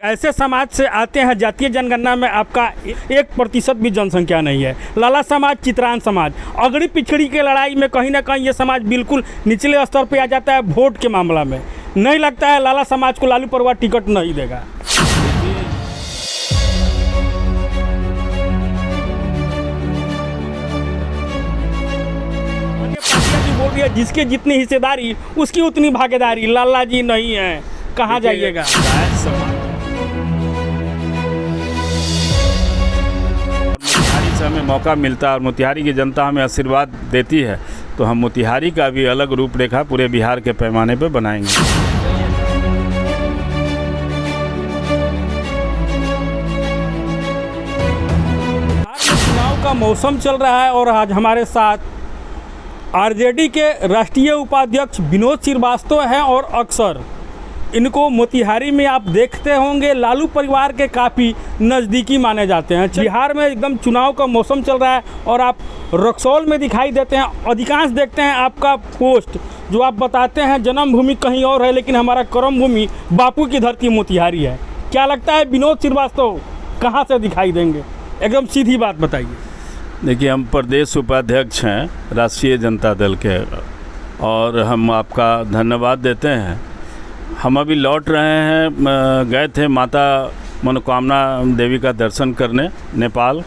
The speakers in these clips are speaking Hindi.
ऐसे समाज से आते हैं, जातीय जनगणना में आपका 1% भी जनसंख्या नहीं है। लाला समाज, चित्रान समाज, अगड़ी पिछड़ी के लड़ाई में कहीं ना कहीं ये समाज बिल्कुल निचले स्तर पे आ जाता है। वोट के मामला में नहीं लगता है लाला समाज को लालू परिवार टिकट नहीं देगा। बोल रही है जिसके जितनी हिस्सेदारी उसकी उतनी भागीदारी। लाला जी नहीं है, कहाँ जाइएगा। मोतिहारी से हमें मौका मिलता है और मोतिहारी की जनता हमें आशीर्वाद देती है, तो हम मोतिहारी का भी अलग रूपरेखा पूरे बिहार के पैमाने पर बनाएंगे। चुनाव का मौसम चल रहा है और आज हमारे साथ आरजेडी के राष्ट्रीय उपाध्यक्ष विनोद श्रीवास्तव हैं और अक्सर इनको मोतिहारी में आप देखते होंगे लालू परिवार के काफ़ी नज़दीकी माने जाते हैं। बिहार में एकदम चुनाव का मौसम चल रहा है और आप रक्सौल में दिखाई देते हैं। अधिकांश देखते हैं आपका पोस्ट जो आप बताते हैं जन्मभूमि कहीं और है, लेकिन हमारा कर्म भूमि बापू की धरती मोतिहारी है। क्या लगता है विनोद श्रीवास्तव कहाँ से दिखाई देंगे? एकदम सीधी बात बताइए। देखिए, हम प्रदेश उपाध्यक्ष हैं राष्ट्रीय जनता दल के और हम आपका धन्यवाद देते हैं। हम अभी लौट रहे हैं, गए थे माता मनोकामना देवी का दर्शन करने नेपाल,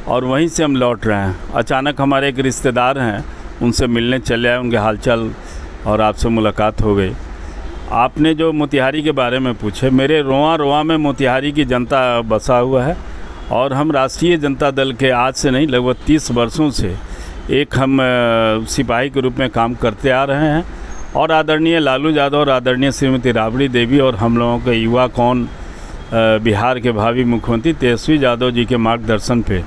और वहीं से हम लौट रहे हैं। अचानक हमारे एक रिश्तेदार हैं, उनसे मिलने चले आए, उनके हालचाल और आपसे मुलाकात हो गई। आपने जो मोतिहारी के बारे में पूछे, मेरे रोआ रोआ में मोतिहारी की जनता बसा हुआ है और हम राष्ट्रीय जनता दल के आज से नहीं लगभग 30 वर्षों से एक हम सिपाही के रूप में काम करते आ रहे हैं। और आदरणीय लालू यादव और आदरणीय श्रीमती राबड़ी देवी और हम लोगों के युवा कौन बिहार के भावी मुख्यमंत्री तेजस्वी यादव जी के मार्गदर्शन पे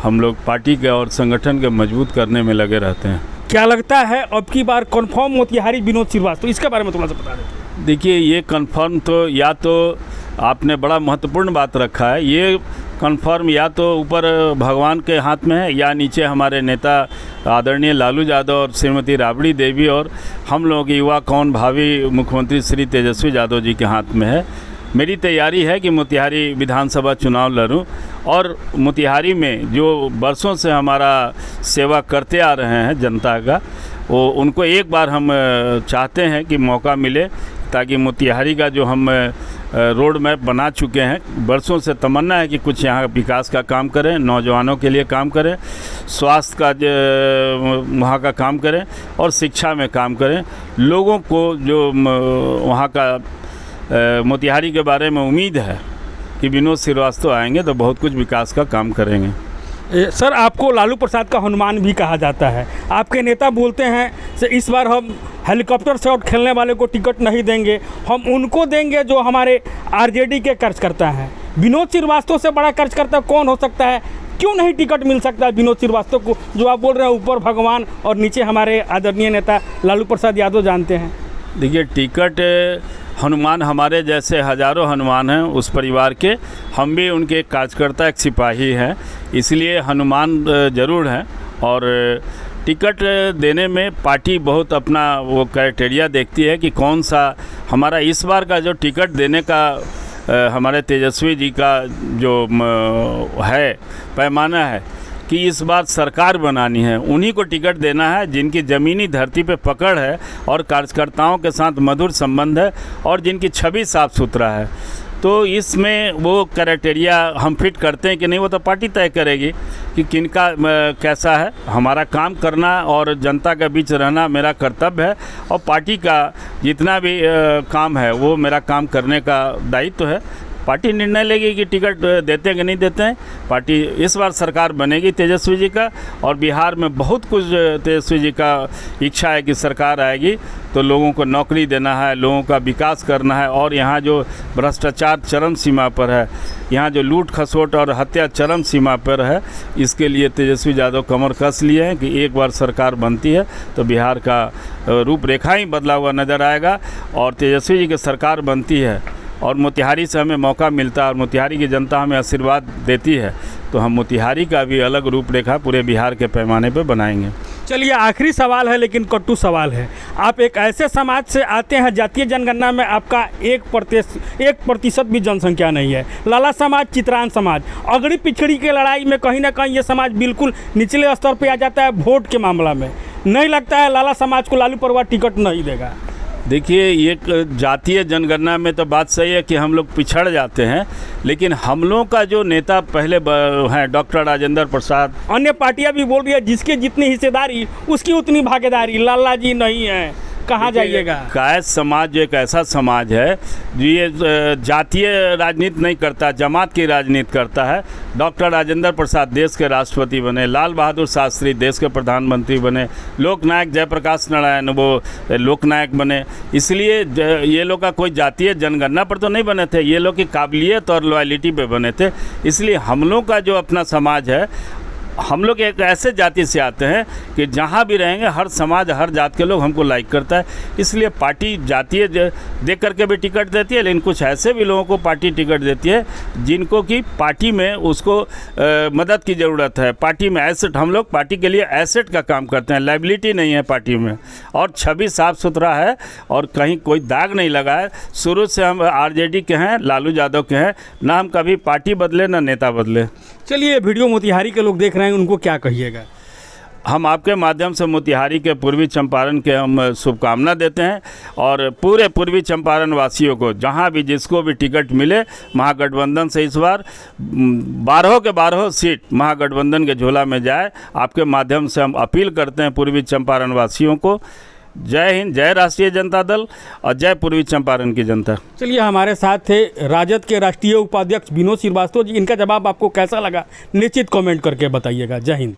हम लोग पार्टी के और संगठन के मजबूत करने में लगे रहते हैं। क्या लगता है अब की बार कन्फर्म मोतिहारी विनोद श्रीवास्तव, इसके बारे में थोड़ा सा बता दें। देखिए, ये कन्फर्म तो या तो आपने बड़ा महत्वपूर्ण बात रखा है, ये कन्फर्म या तो ऊपर भगवान के हाथ में है या नीचे हमारे नेता आदरणीय लालू यादव और श्रीमती राबड़ी देवी और हम लोगों के युवा कौन भावी मुख्यमंत्री श्री तेजस्वी यादव जी के हाथ में है। मेरी तैयारी है कि मोतिहारी विधानसभा चुनाव लड़ूं और मोतिहारी में जो वर्षों से हमारा सेवा करते आ रहे हैं जनता का, वो उनको एक बार हम चाहते हैं कि मौका मिले, ताकि मोतिहारी का जो हम रोड मैप बना चुके हैं, वर्षों से तमन्ना है कि कुछ यहाँ विकास का काम करें, नौजवानों के लिए काम करें, स्वास्थ्य का वहाँ का काम करें और शिक्षा में काम करें। लोगों को जो वहाँ का मोतिहारी के बारे में उम्मीद है कि विनोद श्रीवास्तव आएंगे तो बहुत कुछ विकास का काम करेंगे। सर, आपको लालू प्रसाद का हनुमान भी कहा जाता है। आपके नेता बोलते हैं कि इस बार हम हेलीकॉप्टर शॉट खेलने वाले को टिकट नहीं देंगे, हम उनको देंगे जो हमारे आरजेडी के कार्यकर्ता हैं। विनोद श्रीवास्तव से बड़ा कार्यकर्ता कौन हो सकता है? क्यों नहीं टिकट मिल सकता है विनोद श्रीवास्तव को, जो आप बोल रहे हैं ऊपर भगवान और नीचे हमारे आदरणीय नेता लालू प्रसाद यादव जानते हैं? देखिए, टिकट हनुमान हमारे जैसे हजारों हनुमान हैं उस परिवार के, हम भी उनके कार्यकर्ता एक सिपाही हैं, इसलिए हनुमान ज़रूर हैं। और टिकट देने में पार्टी बहुत अपना वो क्राइटेरिया देखती है कि कौन सा हमारा इस बार का जो टिकट देने का हमारे तेजस्वी जी का जो है पैमाना है कि इस बार सरकार बनानी है, उन्हीं को टिकट देना है जिनकी ज़मीनी धरती पे पकड़ है और कार्यकर्ताओं के साथ मधुर संबंध है और जिनकी छवि साफ सुथरा है। तो इसमें वो क्राइटेरिया हम फिट करते हैं कि नहीं, वो तो पार्टी तय करेगी कि किनका कैसा है। हमारा काम करना और जनता के बीच रहना मेरा कर्तव्य है और पार्टी का जितना भी काम है वो मेरा काम करने का दायित्व है। पार्टी निर्णय लेगी कि टिकट देते हैं कि नहीं देते हैं। पार्टी इस बार सरकार बनेगी तेजस्वी जी का, और बिहार में बहुत कुछ तेजस्वी जी का इच्छा है कि सरकार आएगी तो लोगों को नौकरी देना है, लोगों का विकास करना है। और यहाँ जो भ्रष्टाचार चरम सीमा पर है, यहाँ जो लूट खसोट और हत्या चरम सीमा पर है, इसके लिए तेजस्वी यादव कमर कस लिए हैं कि एक बार सरकार बनती है तो बिहार का रूपरेखा ही बदला हुआ नज़र आएगा। और तेजस्वी जी की सरकार बनती है और मोतिहारी से हमें मौका मिलता है और मोतिहारी की जनता हमें आशीर्वाद देती है, तो हम मोतिहारी का भी अलग रूपरेखा पूरे बिहार के पैमाने पर बनाएंगे। चलिए, आखिरी सवाल है लेकिन कट्टू सवाल है। आप एक ऐसे समाज से आते हैं, जातीय जनगणना में आपका 1% भी जनसंख्या नहीं है। लाला समाज, चित्रान समाज, अगड़ी पिछड़ी के लड़ाई में कहीं ना कहीं ये समाज बिल्कुल निचले स्तर पे आ जाता है वोट के मामला में। नहीं लगता है लाला समाज को लालू परिवार टिकट नहीं देगा? देखिए, ये जातीय जनगणना में तो बात सही है कि हम लोग पिछड़ जाते हैं, लेकिन हम लोगों का जो नेता पहले हैं डॉक्टर राजेंद्र प्रसाद, अन्य पार्टियां भी बोल रही है जिसकी जितनी हिस्सेदारी उसकी उतनी भागीदारी, लाला जी नहीं है, कहाँ जाइएगा? कायस्थ समाज जो एक ऐसा समाज है जो ये जातीय राजनीति नहीं करता, जमात की राजनीति करता है। डॉक्टर राजेंद्र प्रसाद देश के राष्ट्रपति बने, लाल बहादुर शास्त्री देश के प्रधानमंत्री बने, लोकनायक जयप्रकाश नारायण वो लोकनायक बने। इसलिए ये लोग का कोई जातीय जनगणना पर तो नहीं बने थे, ये लोग की काबिलियत और लॉयल्टी पे बने थे। इसलिए हम लोग का जो अपना समाज है, हम लोग एक ऐसे जाति से आते हैं कि जहाँ भी रहेंगे हर समाज हर जात के लोग हमको लाइक करता है। इसलिए पार्टी जातीय देख करके भी टिकट देती है, लेकिन कुछ ऐसे भी लोगों को पार्टी टिकट देती है जिनको कि पार्टी में उसको मदद की ज़रूरत है। पार्टी में एसेट, हम लोग पार्टी के लिए एसेट का काम करते हैं, लाइबिलिटी नहीं है पार्टी में, और छवि साफ़ सुथरा है और कहीं कोई दाग नहीं लगा है। शुरू से हम आरजेडी के हैं, लालू यादव के हैं, ना हम कभी पार्टी बदले ना नेता बदले। चलिए, वीडियो मोतिहारी के लोग देख रहे हैं, उनको क्या कहिएगा? हम आपके माध्यम से मोतिहारी के पूर्वी चंपारण के हम शुभकामना देते हैं और पूरे पूर्वी चंपारण वासियों को, जहां भी जिसको भी टिकट मिले, महागठबंधन से इस बार 12 के 12 सीट महागठबंधन के झोला में जाए। आपके माध्यम से हम अपील करते हैं पूर्वी चंपारण वासियों को। जय हिंद, जय राष्ट्रीय जनता दल और जय पूर्वी चंपारण की जनता। चलिए, हमारे साथ थे राजद के राष्ट्रीय उपाध्यक्ष विनोद श्रीवास्तव जी। इनका जवाब आपको कैसा लगा निश्चित कमेंट करके बताइएगा। जय हिंद।